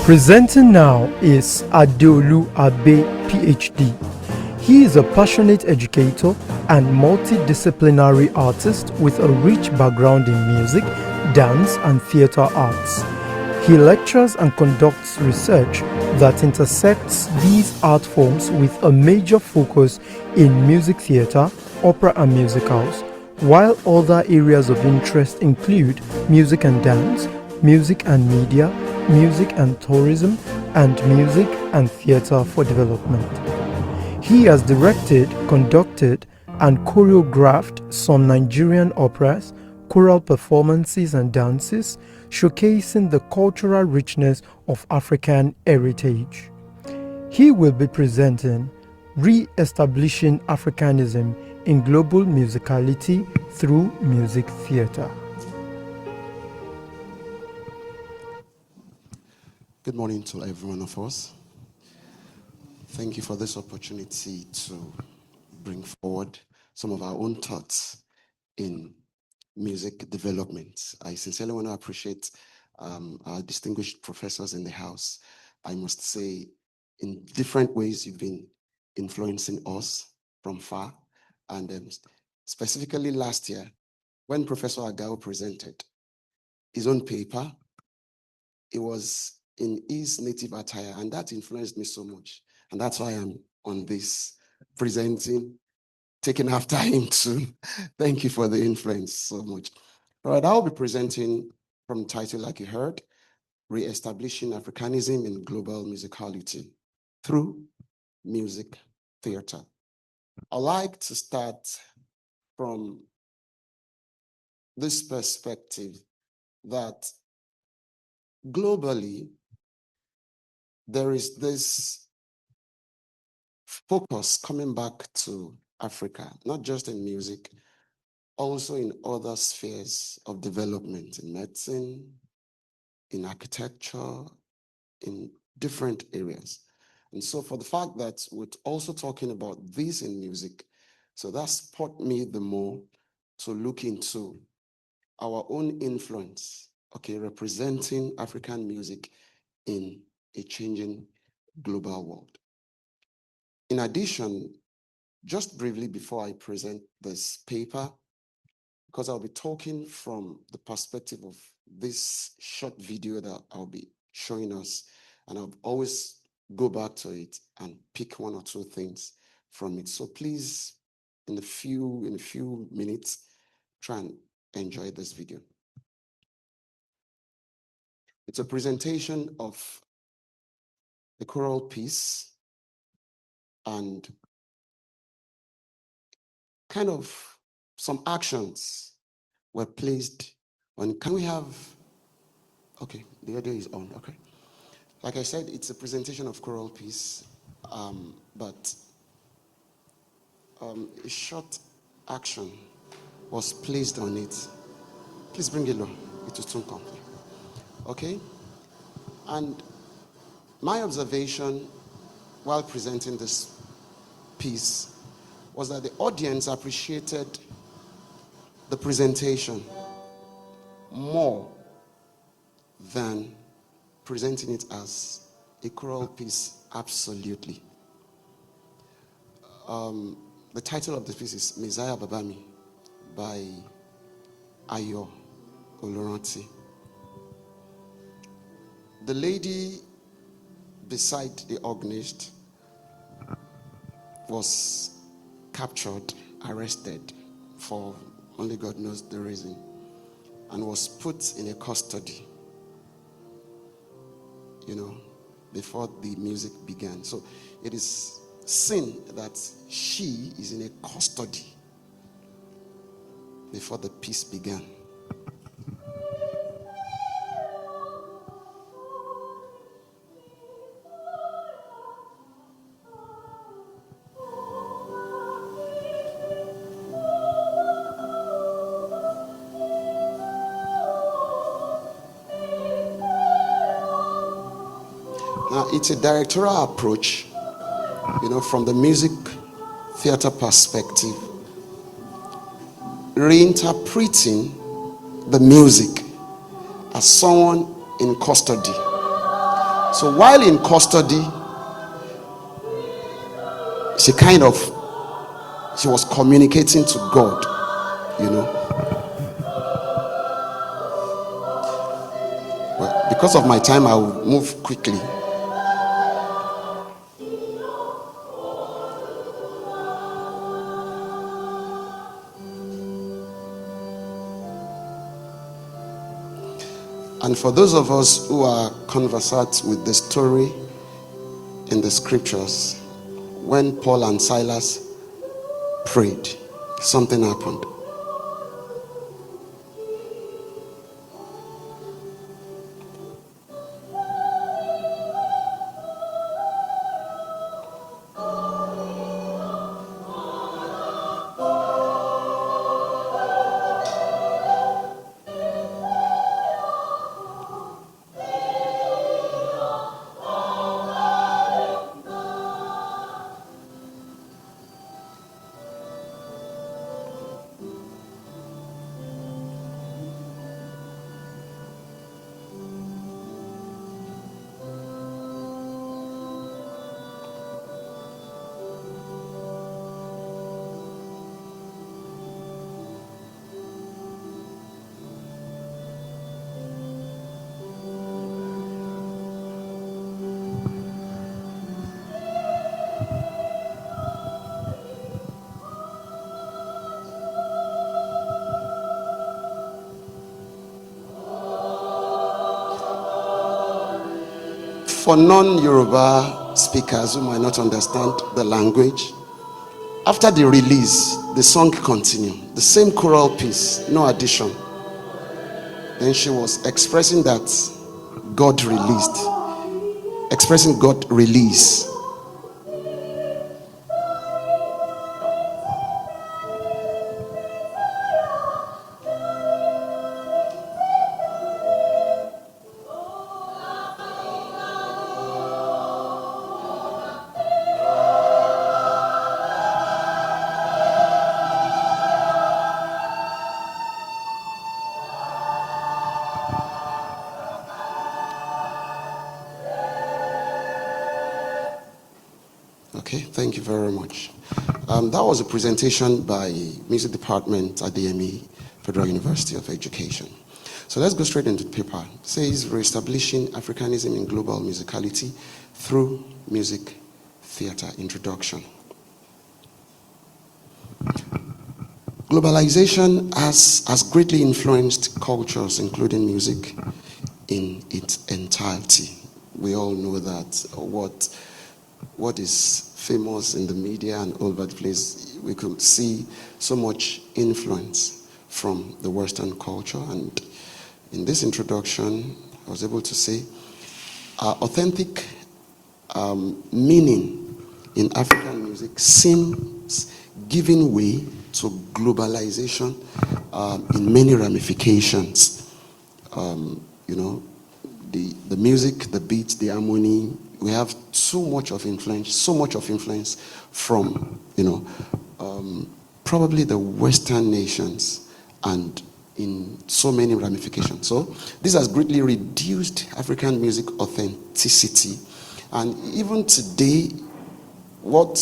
Presenting now is Adeolu Abe, PhD. He is a passionate educator and multidisciplinary artist with a rich background in music, dance, and theater arts. He lectures and conducts research that intersects these art forms with a major focus in music theater, opera and musicals, while other areas of interest include music and dance, music and media, music and tourism, and music and theater for development. He has directed, conducted, and choreographed some Nigerian operas, choral performances and dances, showcasing the cultural richness of African heritage. He will be presenting Re-establishing Africanism in Global Musicality through Music Theatre. Good morning to every one of us. Thank you for this opportunity to bring forward some of our own thoughts in music development. I sincerely want to appreciate our distinguished professors in the house. I must say, in different ways, you've been influencing us from far. And specifically last year, when Professor Adeolu presented his own paper, it was in his native attire, and that influenced me so much. And that's why I'm on this, presenting, taking after him too. Thank you for the influence so much. All right, I'll be presenting from the title, like you heard, Re-establishing Africanism in Global Musicality through Music Theatre. I'd like to start from this perspective that globally, there is this focus coming back to Africa, not just in music, also in other spheres of development, in medicine, in architecture, in different areas. And so for the fact that we're also talking about this in music, so that spurred me the more to look into our own influence, representing African music in a changing global world. In addition, just briefly before I present this paper, because I'll be talking from the perspective of this short video that I'll be showing us, and I'll always go back to it and pick one or two things from it. So please, in a few minutes, try and enjoy this video. It's a presentation of the choral piece and kind of some actions were placed on. Can we have, okay, the audio is on, okay. Like I said, it's a presentation of choral piece, but a short action was placed on it. Please bring it low, it will soon come. Okay? And my observation while presenting this piece was that the audience appreciated the presentation more than presenting it as a choral piece. Absolutely. The title of the piece is Messiah Babami by Adeolu. The lady beside the organist was captured, arrested for only God knows the reason, and was put in a custody, before the music began. So it is seen that she is in a custody before the piece began. Now, it's a directorial approach, from the music theater perspective, reinterpreting the music as someone in custody, So while in custody, she was communicating to God, you know. Well, because of my time, I will move quickly. And for those of us who are conversant with the story in the scriptures, when Paul and Silas prayed, something happened. For non-Yoruba speakers who might not understand the language, after the release, the song continued. The same choral piece, no addition. Then she was expressing that God released. Expressing God release. Okay, thank you very much. That was a presentation by Music Department, Adeyemi, Federal University of Education. So let's go straight into the paper. It says, reestablishing Africanism in global musicality through music theater. Introduction. Globalization has greatly influenced cultures, including music, in its entirety. We all know that what is famous in the media and all over the place, we could see so much influence from the Western culture. And in this introduction, I was able to say authentic meaning in African music seems giving way to globalization in many ramifications. The music, the beat, the harmony, we have so much of influence from, probably the Western nations and in so many ramifications. So this has greatly reduced African music authenticity. And even today, what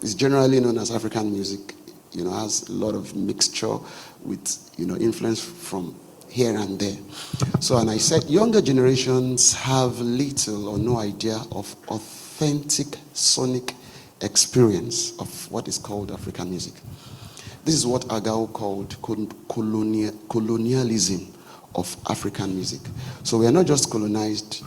is generally known as African music, has a lot of mixture with, influence from here and there. So, and I said, younger generations have little or no idea of authentic sonic experience of what is called African music. This is what Adeolu called colonialism of African music. So we are not just colonized,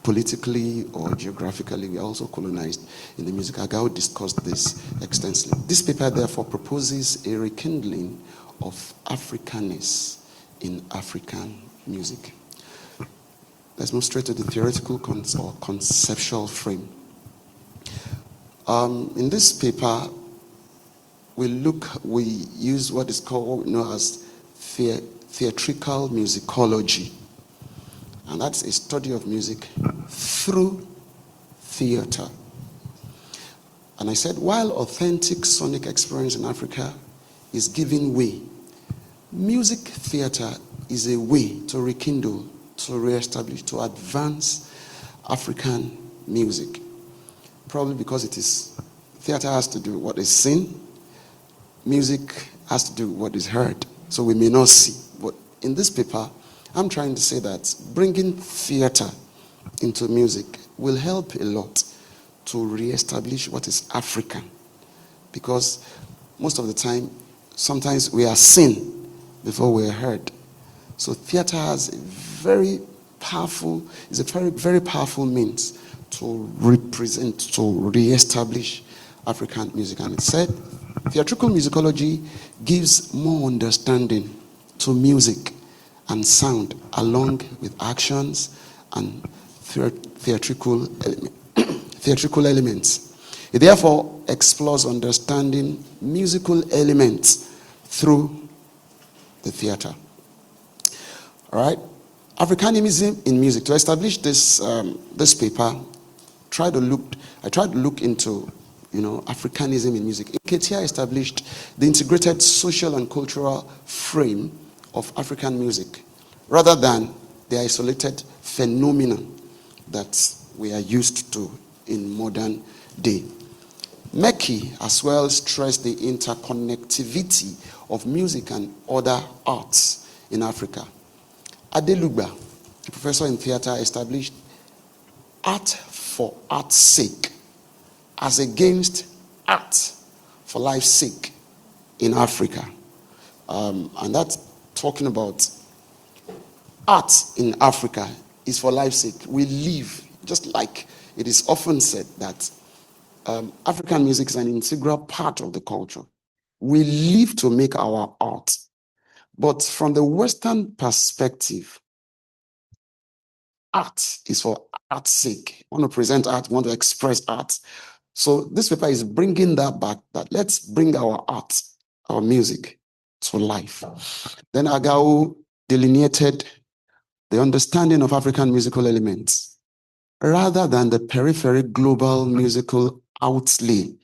politically or geographically, we are also colonized in the music. Adeolu discussed this extensively. This paper therefore proposes a rekindling of Africanness in African music. Let's move straight to the theoretical or conceptual frame. In this paper, we use what is called, what we know as theatrical musicology. And that's a study of music through theater. And I said, while authentic sonic experience in Africa is giving way, music theater is a way to rekindle, to reestablish, to advance African music. Probably because theater has to do what is seen, music has to do what is heard. So we may not see. But in this paper, I'm trying to say that bringing theater into music will help a lot to re-establish what is African. Because most of the time, sometimes we are seen before we are heard. So theater has a very powerful means to represent, to re-establish African music. And it said, theatrical musicology gives more understanding to music and sound along with actions and theatrical elements. It therefore explores understanding musical elements through the theater. All right? Africanism in music. To establish this paper, I tried to look into Africanism in music. Ketia established the integrated social and cultural frame of African music, rather than the isolated phenomenon that we are used to in modern day. Meki as well stressed the interconnectivity of music and other arts in Africa. Adeolu, a professor in theater, established art for art's sake as against art for life's sake in Africa. And that's talking about art in Africa is for life's sake. We live, just like it is often said that African music is an integral part of the culture. We live to make our art. But from the Western perspective, art is for art's sake. We want to present art, we want to express art. So this paper is bringing that back, that let's bring our art, our music to life. Then Adeolu delineated the understanding of African musical elements rather than the periphery global musical outlay.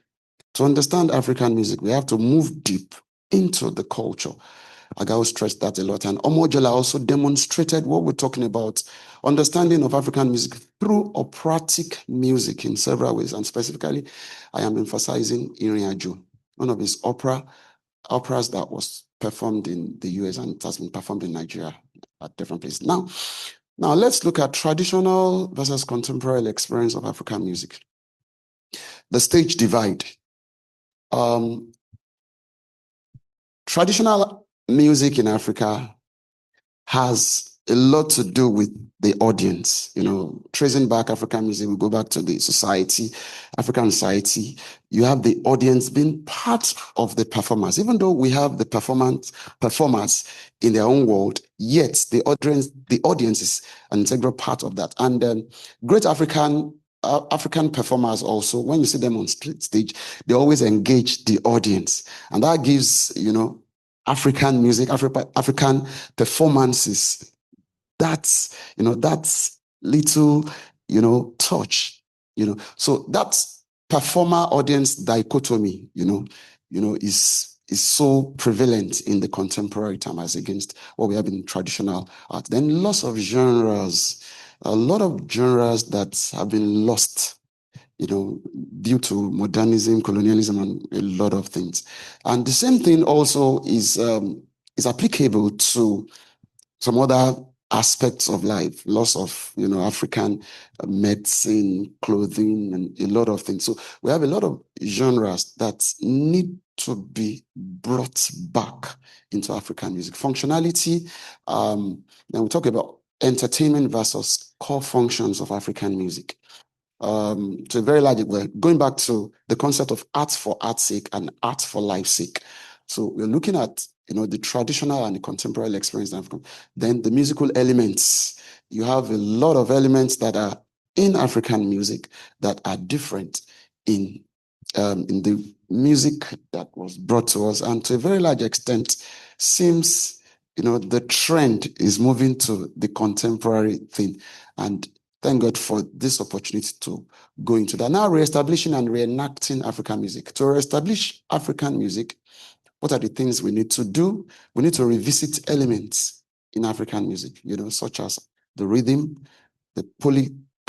To understand African music, we have to move deep into the culture. Adeolu stressed that a lot. And Omojola also demonstrated what we're talking about, understanding of African music through operatic music in several ways. And specifically, I am emphasizing Iriajo, one of his operas that was performed in the US and it has been performed in Nigeria at different places. Now let's look at traditional versus contemporary experience of African music. The stage divide. Traditional music in Africa has a lot to do with the audience. Tracing back African music, we go back to the society, African society. You have the audience being part of the performance. Even though we have the performers in their own world, yet the audience is an integral part of that. And great African performers also, when you see them on stage, they always engage the audience. And that gives, African music, African performances, that's little, touch, so that performer audience dichotomy, is so prevalent in the contemporary time as against what we have in traditional art. Then lots of genres, a lot of genres that have been lost, due to modernism, colonialism, and a lot of things. And the same thing also is applicable to some other aspects of life, loss of, African medicine, clothing, and a lot of things. So we have a lot of genres that need to be brought back into African music. Functionality, then we talk about entertainment versus core functions of African music. To a very large way, going back to the concept of art for art's sake and art for life's sake. So we're looking at, the traditional and the contemporary experience. Then the musical elements. You have a lot of elements that are in African music that are different in the music that was brought to us. And to a very large extent, seems, the trend is moving to the contemporary thing. And thank God for this opportunity to go into that. Now, re-establishing and re-enacting African music. To re-establish African music, what are the things we need to do? We need to revisit elements in African music, such as the rhythm, the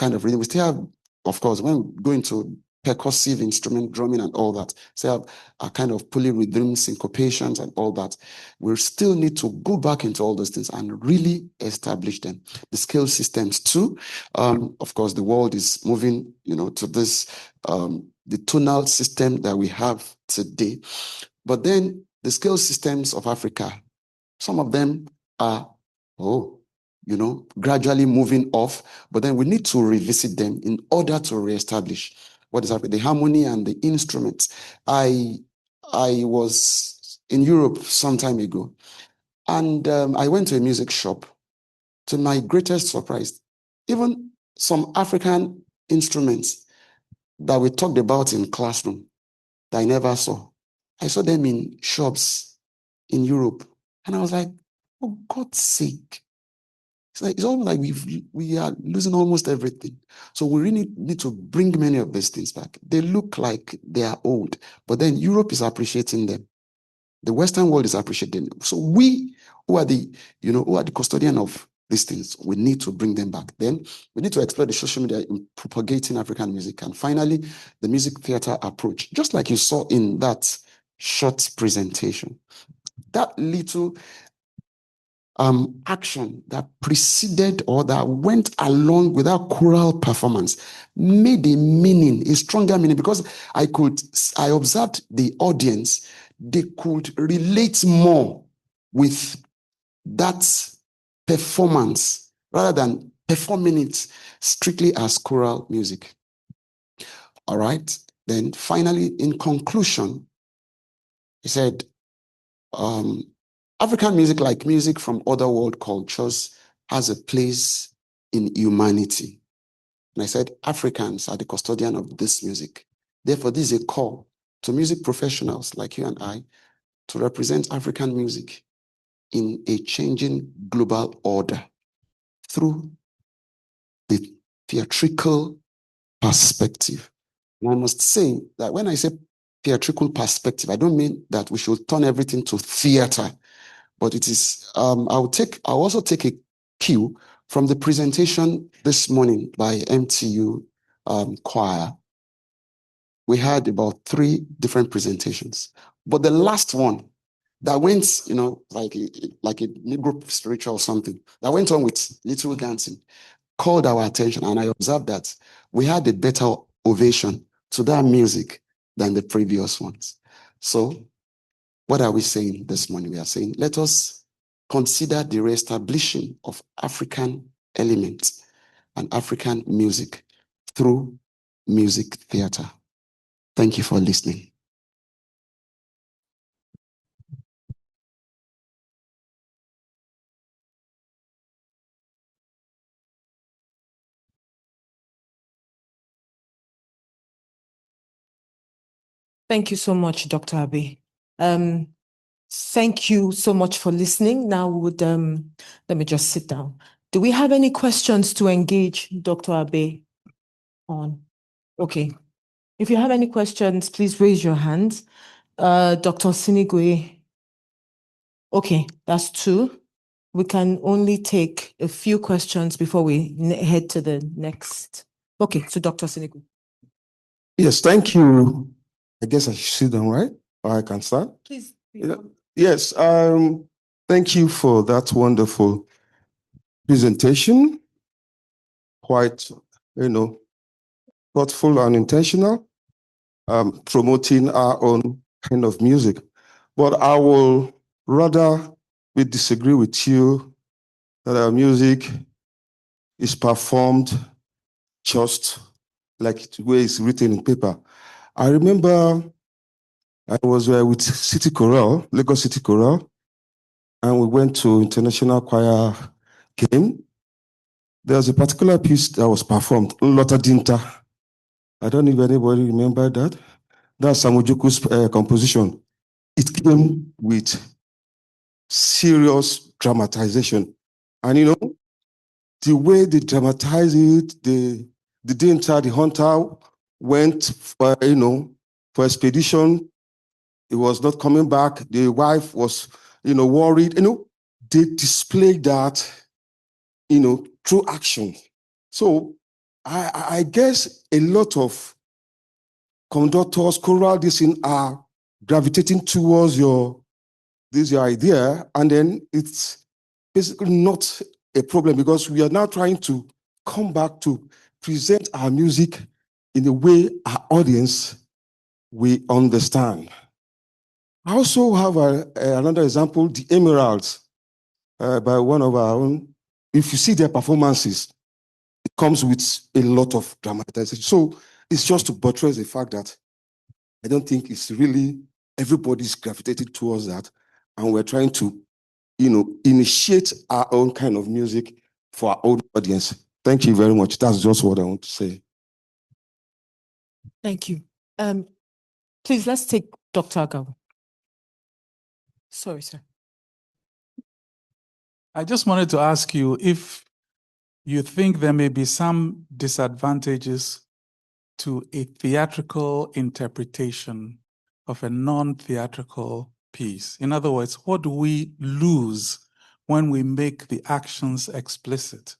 kind of rhythm. We still have, of course, when we go into percussive instrument, drumming and all that, still have a kind of polyrhythm, syncopations and all that. We still need to go back into all those things and really establish them. The scale systems too. Of course, the world is moving, to this, the tonal system that we have today. But then the scale systems of Africa, some of them are, gradually moving off, but then we need to revisit them in order to reestablish what is happening, the harmony and the instruments. I was in Europe some time ago, and I went to a music shop. To my greatest surprise, even some African instruments that we talked about in classroom that I never saw, I saw them in shops in Europe. And I was like, for God's sake. It's almost like we are losing almost everything. So we really need to bring many of these things back. They look like they are old, but then Europe is appreciating them. The Western world is appreciating them. So we, who are the custodian of these things, we need to bring them back. Then we need to explore the social media in propagating African music. And finally, the music theater approach, just like you saw in that short presentation. That little action that preceded or that went along with that choral performance made a meaning, a stronger meaning, because I observed the audience, they could relate more with that performance rather than performing it strictly as choral music. All right. Then finally, in conclusion, he said, African music, like music from other world cultures, has a place in humanity. And I said, Africans are the custodian of this music. Therefore, this is a call to music professionals like you and I to represent African music in a changing global order through the theatrical perspective. And I must say that when I say theatrical perspective, I don't mean that we should turn everything to theater. But it is, I'll also take a cue from the presentation this morning by MTU choir. We had about 3 different presentations, but the last one that went, like a Negro spiritual or something, that went on with little dancing, called our attention, and I observed that we had a better ovation to that music than the previous ones. So what are we saying this morning? We are saying, let us consider the reestablishing of African elements and African music through music theater. Thank you for listening. Thank you so much, Dr. Abe. Thank you so much for listening. Now let me just sit down. Do we have any questions to engage Dr. Abe on? Okay. If you have any questions, please raise your hand. Dr. Sinigwe. Okay, that's 2. We can only take a few questions before we head to the next. Okay, so Dr. Sinigwe. Yes, thank you. I guess I should sit down, right? Or I can start? Please. Yes, thank you for that wonderful presentation. Quite, thoughtful and intentional, promoting our own kind of music. But I will rather disagree with you that our music is performed just like the way it's written in paper. I remember I was with City Chorale, Lagos City Chorale, and we went to International Choir game. There was a particular piece that was performed, Lota Dinta. I don't know if anybody remember that. That's Samujuku's composition. It came with serious dramatization. And the way they dramatized it, the Dinta, the hunter, went for, for expedition. He was not coming back. The wife was, worried. They displayed that, through action. So I guess a lot of conductors, choral, are gravitating towards your idea, and then it's basically not a problem because we are now trying to come back to present our music in a way our audience will understand. I also have another example, the Emeralds, by one of our own. If you see their performances, it comes with a lot of dramatization. So it's just to buttress the fact that I don't think it's really everybody's gravitated towards that. And we're trying to, initiate our own kind of music for our own audience. Thank you very much. That's just what I want to say. Thank you. Please, let's take Dr. Agawu. Sorry, sir. I just wanted to ask you if you think there may be some disadvantages to a theatrical interpretation of a non-theatrical piece. In other words, what do we lose when we make the actions explicit?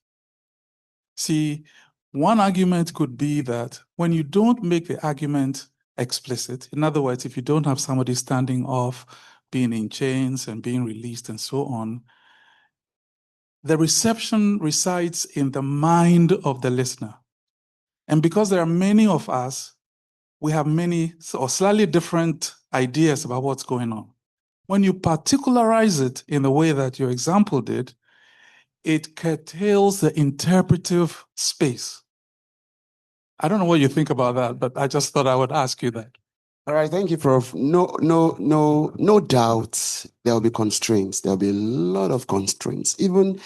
See, one argument could be that when you don't make the argument explicit, in other words, if you don't have somebody standing off, being in chains and being released and so on, the reception resides in the mind of the listener. And because there are many of us, we have many or slightly different ideas about what's going on. When you particularize it in the way that your example did, it curtails the interpretive space. I don't know what you think about that, but I just thought I would ask you that. All right, thank you, Prof. No doubt there will be constraints. There will be a lot of constraints, even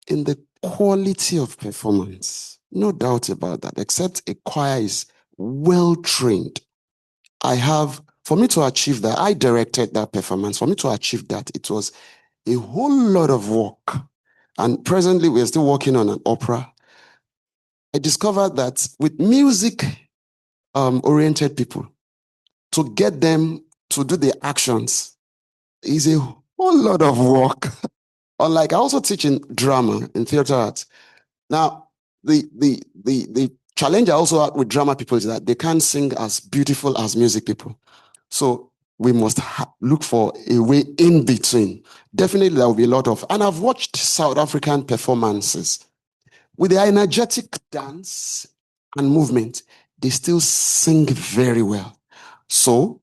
in the quality of performance. No doubt about that, except a choir is well trained. For me to achieve that, I directed that performance. For me to achieve that, it was a whole lot of work. And presently, we're still working on an opera. I discovered that with music-oriented people, to get them to do the actions is a whole lot of work. Unlike I also teach in drama, in theater arts. Now, the challenge I also have with drama people is that they can't sing as beautiful as music people. So we must look for a way in between. Definitely there will be a lot of, and I've watched South African performances. With their energetic dance and movement, they still sing very well. So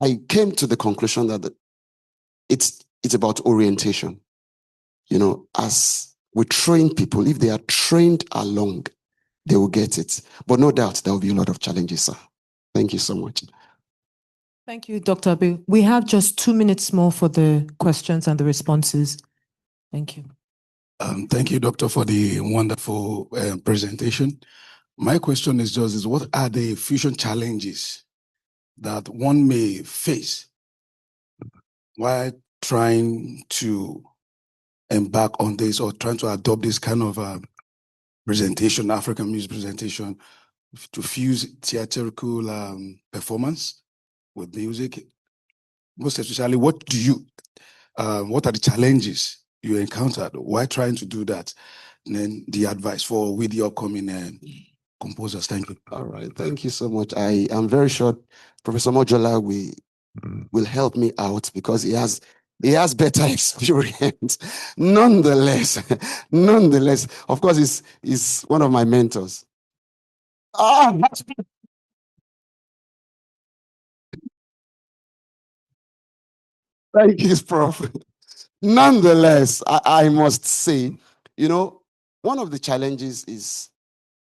I came to the conclusion that it's about orientation. As we train people, if they are trained along, they will get it. But no doubt there will be a lot of challenges, sir. Thank you so much. Thank you, Dr. Abe. We have just 2 minutes more for the questions and the responses. Thank you. Thank you, Doctor, for the wonderful presentation. My question is what are the fusion challenges that one may face while trying to embark on this or trying to adopt this kind of presentation, African music presentation, to fuse theatrical performance with music? Most especially, what are the challenges you encountered while trying to do that? And then the advice with the upcoming composers. Thank you. All right. Thank you so much. I am very sure Professor Mojola will help me out because he has better experience. Nonetheless, of course, he's one of my mentors. Thank you, Prof. Nonetheless, I must say, one of the challenges is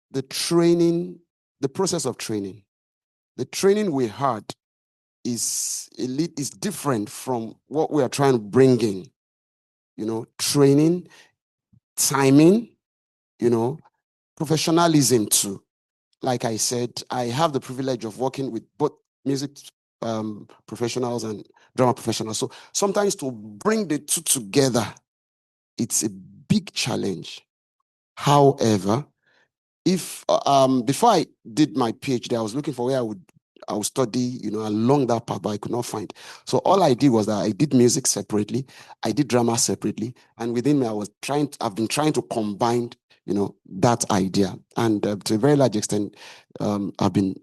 the training, the process of training. The training we had is different from what we are trying to bring in. Training, timing, professionalism too. Like I said, I have the privilege of working with both music professionals and drama professionals. So sometimes to bring the two together, it's a big challenge. However, if before I did my PhD, I was looking for where I would study, along that path, but I could not find. So all I did was that I did music separately, I did drama separately, and within me, I've been trying to combine that idea. And to a very large extent, I've been,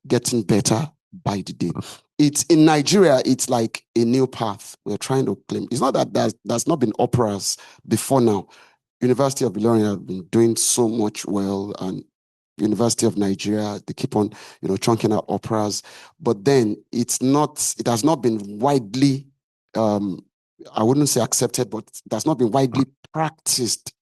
getting better by the day. It's in Nigeria, it's like a new path we're trying to claim. It's not that there's not been operas before now. University of Ilorin have been doing so much well, and University of Nigeria, they keep on, chunking out operas, but then it has not been widely, I wouldn't say accepted, but it has not been widely practiced.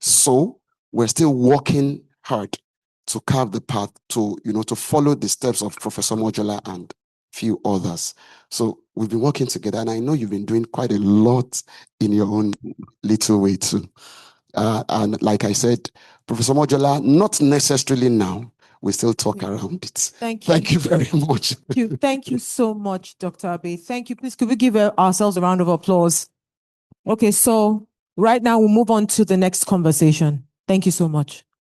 So we're still working hard to carve the path to, to follow the steps of Professor Mojola and few others. So we've been working together, and I know you've been doing quite a lot in your own little way too. And like I said, Professor Mojola, not necessarily now, we still talk around it. Thank you. Thank you very much. Thank you so much, Dr. Abe. Thank you. Please, could we give ourselves a round of applause? Okay, so right now we'll move on to the next conversation. Thank you so much.